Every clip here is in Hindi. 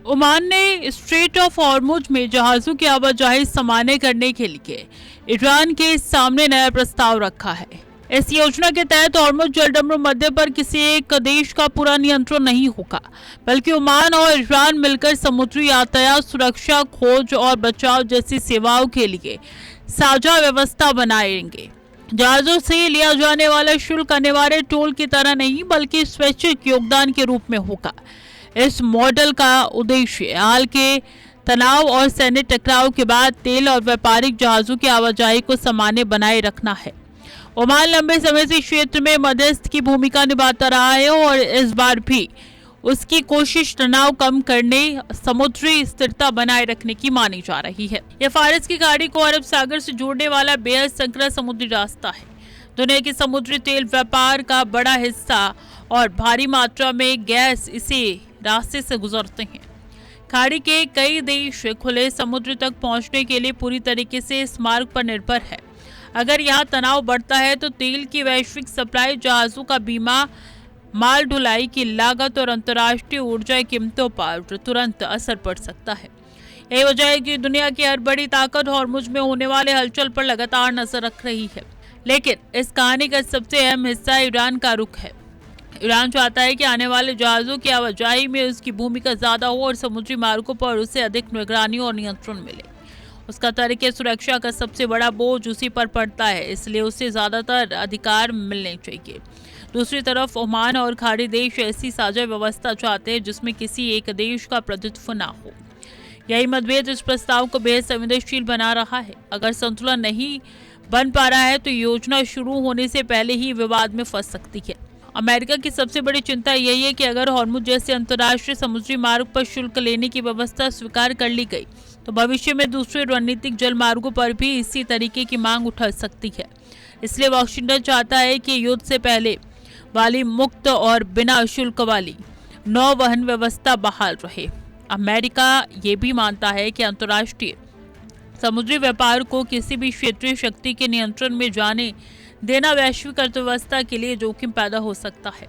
ओमान ने स्ट्रेट ऑफ हॉर्मुज में जहाजों की आवाजाही सामान्य करने के लिए ईरान के सामने नया प्रस्ताव रखा है। इस योजना के तहत हॉर्मुज जलडमरू मध्य पर किसी एक देश का पूरा नियंत्रण नहीं होगा, बल्कि ओमान और ईरान मिलकर समुद्री यातायात, सुरक्षा, खोज और बचाव जैसी सेवाओं के लिए साझा व्यवस्था बनाएंगे। जहाजों से लिया जाने वाला शुल्क अनिवार्य टोल की तरह नहीं, बल्कि स्वैच्छिक योगदान के रूप में होगा। इस मॉडल का उद्देश्य हाल के तनाव और सैन्य टकराव के बाद तेल और व्यापारिक जहाजों की आवाजाही को सामान्य बनाए रखना है। ओमान लंबे समय से क्षेत्र में मध्यस्थ की भूमिका निभाता रहा है और इस बार भी उसकी कोशिश तनाव कम करने, समुद्री स्थिरता बनाए रखने की मानी जा रही है। यह फारस की खाड़ी को अरब सागर से जोड़ने वाला बेहद संकरा समुद्री रास्ता है। दुनिया के समुद्री तेल व्यापार का बड़ा हिस्सा और भारी मात्रा में गैस इसी रास्ते से गुजरते हैं। खाड़ी के कई देश खुले समुद्र तक पहुंचने के लिए पूरी तरीके से इस मार्ग पर निर्भर है। अगर यहाँ तनाव बढ़ता है तो तेल की वैश्विक सप्लाई, जहाजों का बीमा, माल ढुलाई की लागत और अंतर्राष्ट्रीय ऊर्जा कीमतों पर तुरंत असर पड़ सकता है। यही वजह है कि दुनिया की हर बड़ी ताकत हॉर्मुज में होने वाले हलचल पर लगातार नजर रख रही है। लेकिन इस कहानी का सबसे अहम हिस्सा ईरान का रुख है। ईरान चाहता है कि आने वाले जहाजों की आवाजाही में उसकी भूमिका ज्यादा हो और समुद्री मार्गों पर उसे अधिक निगरानी और नियंत्रण मिले। उसका तरीके सुरक्षा का सबसे बड़ा बोझ उसी पर पड़ता है, इसलिए उसे ज्यादातर अधिकार मिलने चाहिए। दूसरी तरफ ओमान और खाड़ी देश ऐसी साझा व्यवस्था चाहते हैं जिसमें किसी एक देश का प्रतिनिधित्व न हो। यही मतभेद इस प्रस्ताव को बेहद संवेदनशील बना रहा है। अगर संतुलन नहीं बन पा रहा है तो योजना शुरू होने से पहले ही विवाद में फंस सकती है। अमेरिका की सबसे बड़ी चिंता यही है कि अगर हॉर्मुज जैसे अंतर्राष्ट्रीय समुद्री मार्ग पर शुल्क लेने की व्यवस्था स्वीकार कर ली गई तो भविष्य में दूसरे रणनीतिक जल मार्गों पर भी इसी तरीके की मांग उठ सकती है। इसलिए वाशिंगटन चाहता है कि युद्ध से पहले वाली मुक्त और बिना शुल्क वाली नौवहन व्यवस्था बहाल रहे। अमेरिका ये भी मानता है कि अंतर्राष्ट्रीय समुद्री व्यापार को किसी भी क्षेत्रीय शक्ति के नियंत्रण में जाने देना वैश्विक अर्थव्यवस्था के लिए जोखिम पैदा हो सकता है।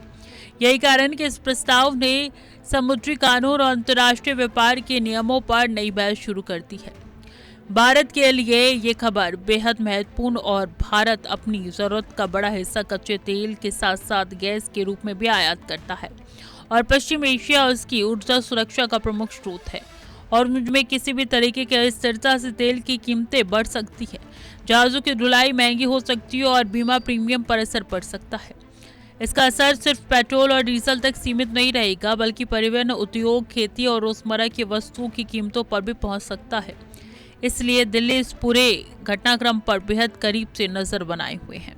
यही कारण कि इस प्रस्ताव ने समुद्री कानून और अंतर्राष्ट्रीय व्यापार के नियमों पर नई बहस शुरू कर दी है। भारत के लिए ये खबर बेहद महत्वपूर्ण और भारत अपनी जरूरत का बड़ा हिस्सा कच्चे तेल के साथ साथ गैस के रूप में भी आयात करता है और पश्चिम एशिया उसकी ऊर्जा सुरक्षा का प्रमुख स्रोत है। और मुझमें किसी भी तरीके की अस्थिरता से तेल की कीमतें बढ़ सकती है, जहाजों की ढुलाई महंगी हो सकती है और बीमा प्रीमियम पर असर पड़ सकता है। इसका असर सिर्फ पेट्रोल और डीजल तक सीमित नहीं रहेगा, बल्कि परिवहन उद्योग, खेती और रोजमर्रा की वस्तुओं की कीमतों पर भी पहुंच सकता है। इसलिए दिल्ली इस पूरे घटनाक्रम पर बेहद करीब से नजर बनाए हुए है।